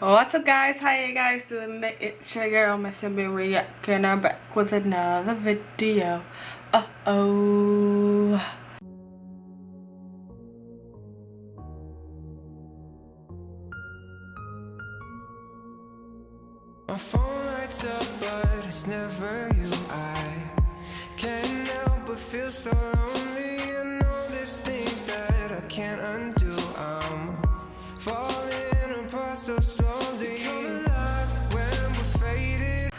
What's up, guys? How you guys doing? It's your girl Missybee reacting back with another video. Oh, my phone lights up, but it's never you. I can't help but feel so lonely. I know there's things that I can't undo. I'm falling apart so slowly. Come alive when we're faded.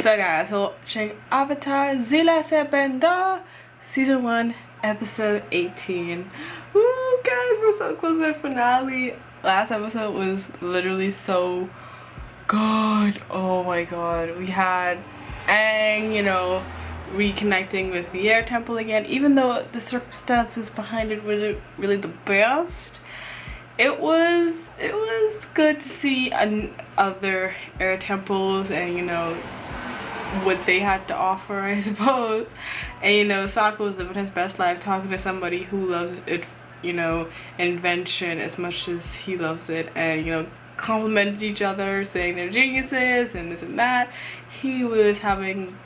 so guys, we're watching Avatar: The Last Airbender, Season 1, Episode 18. Woo, guys, we're so close to the finale. Last episode was literally so good. Oh my god. We had Aang, reconnecting with the air temple again, even though the circumstances behind it were really the best. It was good to see other air temples and what they had to offer, I suppose. And Sokka was living his best life, talking to somebody who loves it, invention as much as he loves it, and complimented each other, saying they're geniuses and this and that. He was having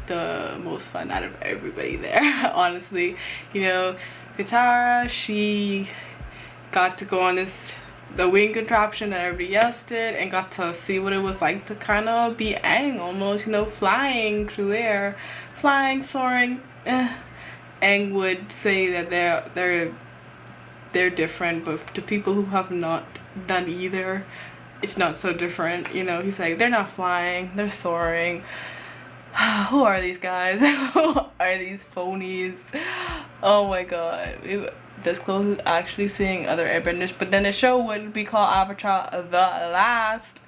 the most fun out of everybody there. Honestly, Katara, she got to go on the wing contraption that everybody else did, and got to see what it was like to kind of be Aang almost, flying through air, soaring. Aang would say that they're different, but to people who have not done either, it's not so different. He's like, they're not flying, they're soaring. Who are these guys? Who are these phonies? Oh my god. This close is actually seeing other airbenders, but then the show would be called Avatar: The Last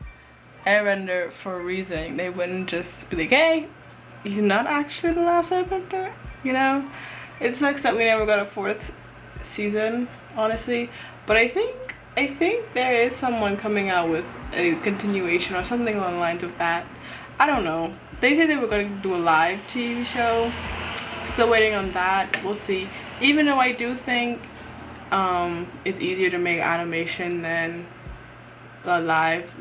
Airbender for a reason. They wouldn't just be like, hey, you're not actually the last airbender. It sucks that we never got a 4th season, honestly, but I think there is someone coming out with a continuation or something along the lines of that. I don't know. They said they were going to do a live TV show. Still waiting on that. We'll see. Even though I do think it's easier to make animation than the live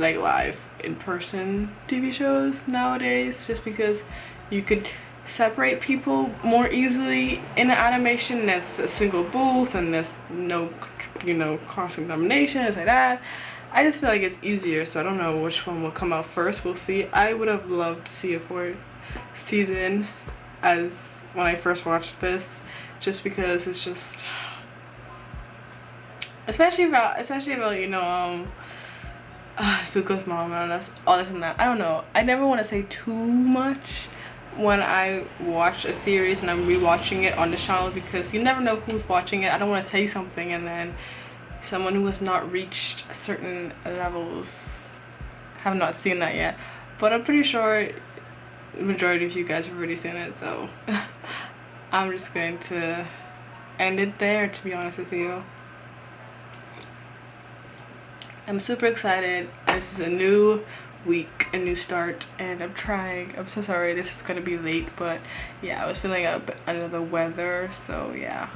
in-person TV shows nowadays, just because you could separate people more easily in an animation. There's a single booth and there's no cross-examination, it's like that. I just feel like it's easier, so I don't know which one will come out first. We'll see. I would have loved to see a 4th season as when I first watched this, just because it's just, especially about Zuko's mom and all this and that. I don't know. I never want to say too much when I watch a series and I'm rewatching it on the channel, because you never know who's watching it. I don't want to say something and then someone who has not reached certain levels have not seen that yet. But I'm pretty sure the majority of you guys have already seen it, so I'm just going to end it there, to be honest with you. I'm super excited. This is a new week, a new start, and I'm so sorry this is gonna be late, but yeah, I was feeling a bit under the weather, so yeah.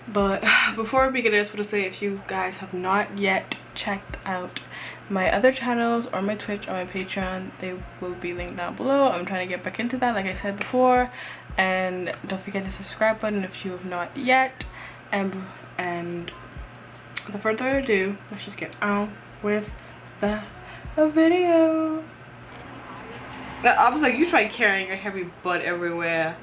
But before we begin, I just want to say, if you guys have not yet checked out my other channels or my Twitch or my Patreon, they will be linked down below. I'm trying to get back into that, like I said before, and don't forget the subscribe button if you have not yet. And without further ado, let's just get on with the video. I was like, you try carrying your heavy butt everywhere.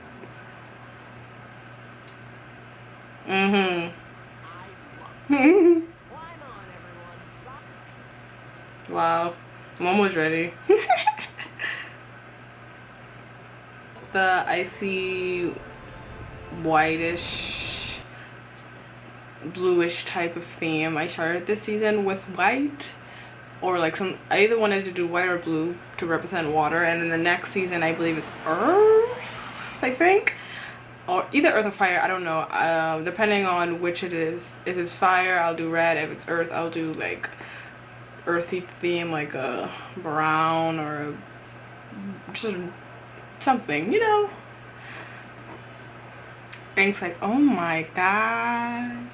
Wow, I'm almost ready. The icy, whitish, bluish type of theme. I started this season with white, or I either wanted to do white or blue to represent water, and then the next season I believe is earth, I think. Or either earth or fire, I don't know, depending on which it is. If it's fire, I'll do red. If it's earth, I'll do like earthy theme, like a brown or just something, And it's like, oh my god,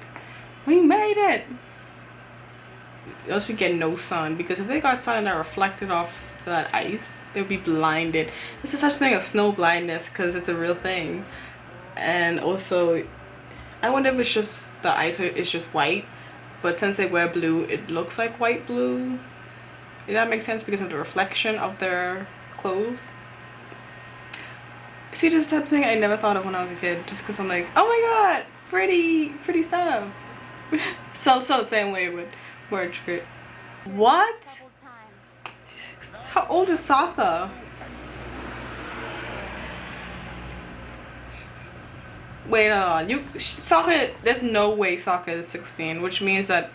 we made it. those would get no sun, because if they got sun and that reflected off that ice, they would be blinded. This is such a thing as snow blindness, because it's a real thing. And also, I wonder if it's just the ice is just white, but since they wear blue, it looks like white blue. Does that make sense? Because of the reflection of their clothes. See, this type of thing I never thought of when I was a kid, just because I'm like, oh my god, pretty stuff. So the same way with merch kit. What? How old is Sokka? Wait, hold on. Sokka, there's no way Sokka is 16, which means that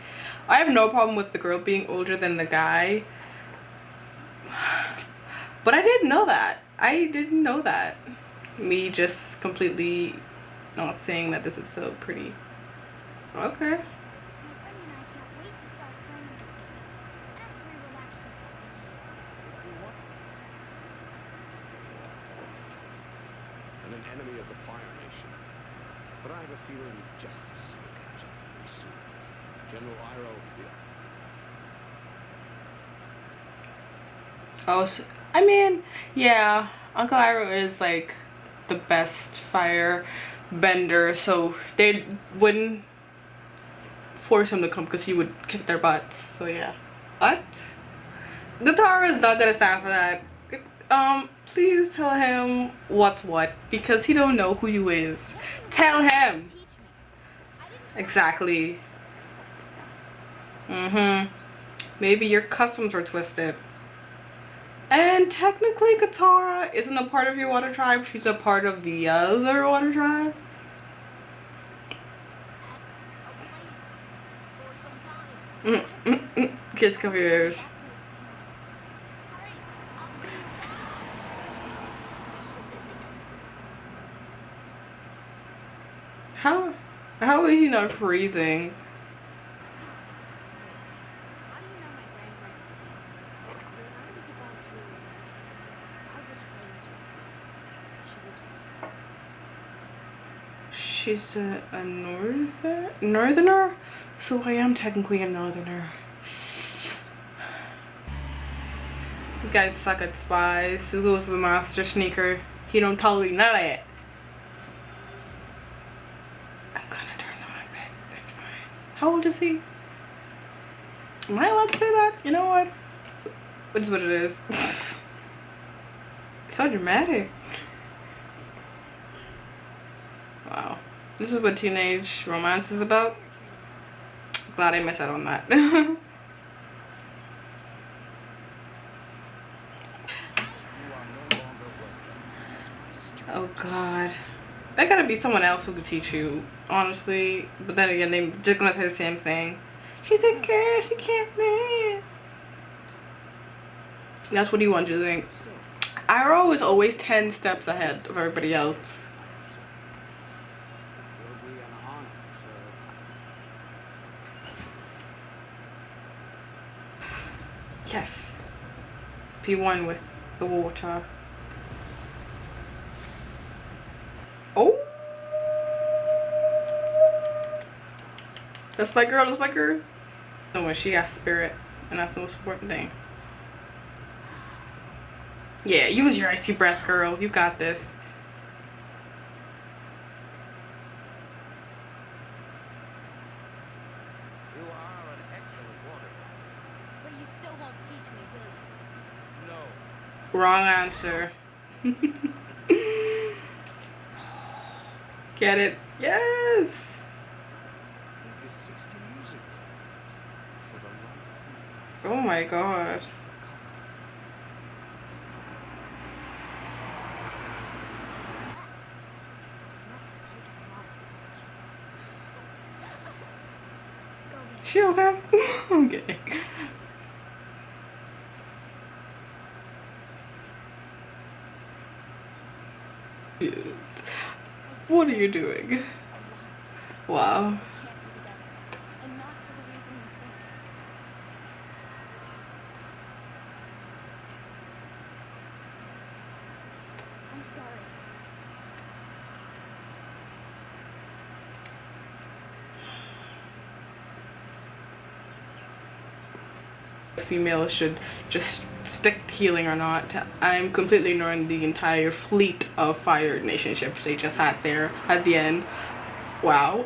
I have no problem with the girl being older than the guy. But I didn't know that. I didn't know that. Me just completely not saying that this is so pretty. Okay. And an enemy of the Fire Nation. But I have a feeling justice will catch up very soon. General Iroh, Oh, so, I mean, yeah, Uncle Iroh is like the best fire bender, so they wouldn't force him to come because he would kick their butts. So yeah. What? Gatara is not gonna stand for that. Please tell him what's what, because he don't know who you is. Tell him. Exactly. Maybe your customs were twisted. And technically Katara isn't a part of your water tribe, she's a part of the other water tribe. Kids cover your ears. How is he not freezing? She's a northerner? So I am technically a northerner. You guys suck at spies. Zuko's the master sneaker. He don't tolerate none of it. I'm gonna turn on my bed. That's fine. How old is he? Am I allowed to say that? You know what? It's what it is. So dramatic. Wow. This is what teenage romance is about. Glad I missed out on that. Oh god. That gotta be someone else who could teach you, honestly. But then again, they're gonna say the same thing. She's a girl, she can't read. That's what he wants you to think. Iroh is always 10 steps ahead of everybody else. Yes. P1 with the water. Oh! That's my girl, that's my girl. No, when she has spirit, and that's the most important thing. Yeah, use your icy breath, girl. You got this. you are an excellent water. But you still won't teach me, will you? No. Wrong answer. Get it? Yes! Did this 60 years ago. For the love of Oh my god. Must have taken a lot of Go get She okay? Okay. Confused. What are you doing? Wow. can't be together. And not for the reason you think. I'm sorry. females should just stick to healing or not. I'm completely ignoring the entire fleet of fire nation ships they just had there at the end. Wow.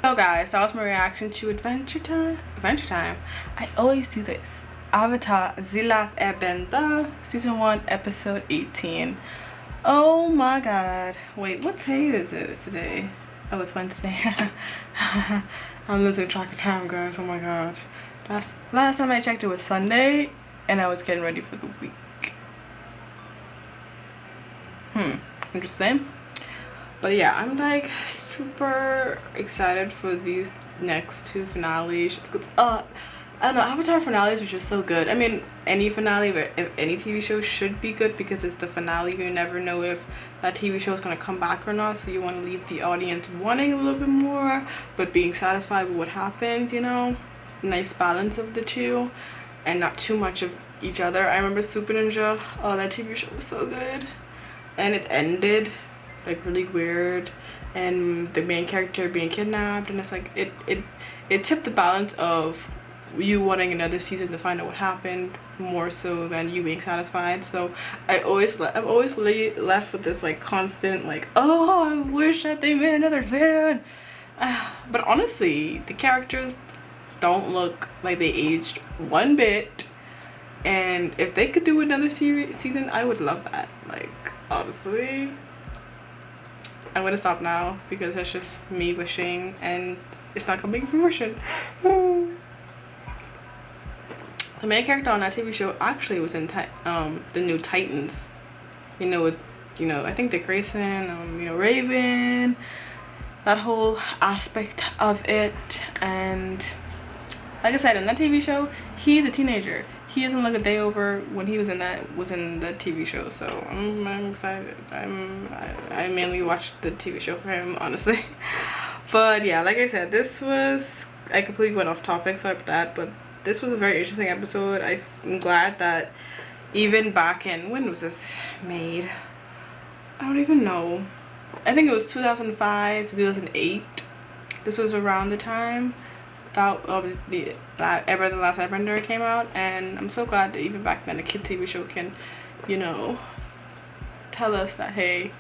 So guys, that was my reaction to Adventure Time. I always do this. Avatar The Last Airbender season 1 episode 18. Oh my god. Wait, what day is it today? Oh, it's Wednesday. I'm losing track of time, guys. Oh my god. Last time I checked it was Sunday and I was getting ready for the week. Interesting. But yeah, I'm like super excited for these next two finales because I don't know, Avatar finales are just so good. I mean, any finale of any TV show should be good because it's the finale. You never know if that TV show is going to come back or not, so you want to leave the audience wanting a little bit more but being satisfied with what happened, you know. Nice balance of the two and not too much of each other. I remember Super Ninja. Oh, that TV show was so good, and it ended like really weird, and the main character being kidnapped, and it's like it tipped the balance of you wanting another season to find out what happened more so than you being satisfied. So I'm always left with this like constant like, oh, I wish that they made another season. But honestly, the characters don't look like they aged one bit, and if they could do another season, I would love that. Like, honestly, I'm gonna stop now because that's just me wishing and it's not coming to fruition. The main character on that TV show actually was in the new Titans, you know, with, you know, I think Dick Grayson, you know, Raven, that whole aspect of it. And like I said, in that TV show, he's a teenager. He doesn't look a day over when he was in the TV show. So I'm excited. I mainly watched the TV show for him, honestly. But yeah, like I said, I completely went off topic, sorry about that, but this was a very interesting episode. I'm glad that even back in, when was this made? I don't even know. I think it was 2005 to 2008. This was around the time that the Last Airbender came out, and I'm so glad that even back then a kid TV show can, you know, tell us that, hey,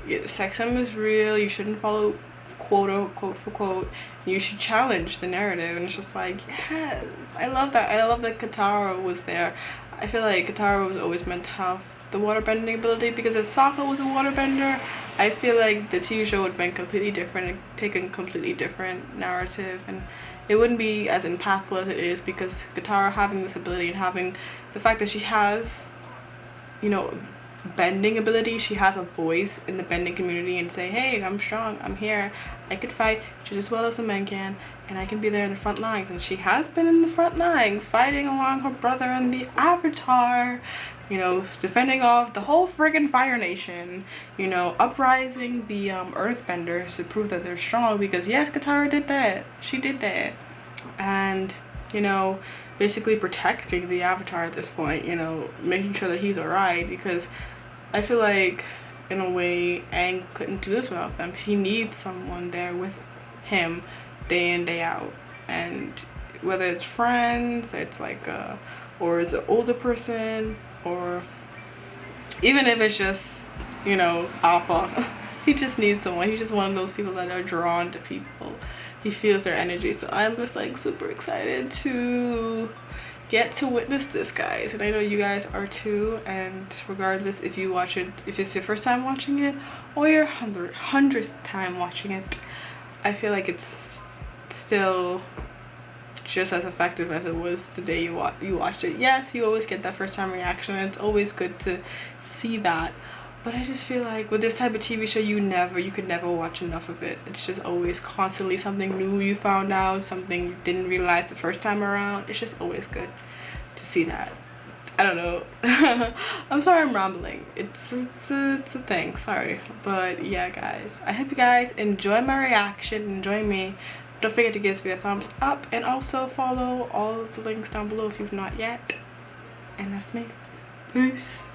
sexism is real, you shouldn't follow quote for quote, you should challenge the narrative. And it's just like, yes, I love that. I love that Katara was there. I feel like Katara was always meant to have the waterbending ability, because if Sokka was a waterbender, I feel like the TV show would have been completely different and taken a completely different narrative, and it wouldn't be as impactful as it is, because Katara having this ability and having the fact that she has, you know, bending ability, she has a voice in the bending community and say, hey, I'm strong, I'm here, I could fight just as well as the men can, and I can be there in the front lines. And she has been in the front line fighting along her brother in the Avatar, you know, defending off the whole friggin' Fire Nation, you know, uprising the Earthbenders to prove that they're strong, because yes, Katara did that, she did that. And, you know, basically protecting the Avatar at this point, you know, making sure that he's alright, because I feel like in a way Aang couldn't do this without them. He needs someone there with him day in, day out, and whether it's friends, it's like or it's an older person, or even if it's just, you know, Appa, he just needs someone. He's just one of those people that are drawn to people. He feels their energy. So I'm just like super excited to get to witness this, guys, and I know you guys are too. And regardless if you watch it, if it's your first time watching it or your hundredth time watching it, I feel like it's still just as effective as it was the day you watched it. Yes, you always get that first time reaction, and it's always good to see that, but I just feel like with this type of TV show, you could never watch enough of it. It's just always constantly something new you found out, something you didn't realize the first time around. It's just always good to see that. I don't know. I'm sorry I'm rambling. It's a thing, sorry. But yeah, guys, I hope you guys enjoy my reaction, enjoy me. Don't forget to give this video a thumbs up, and also follow all of the links down below if you've not yet. And that's me. Peace.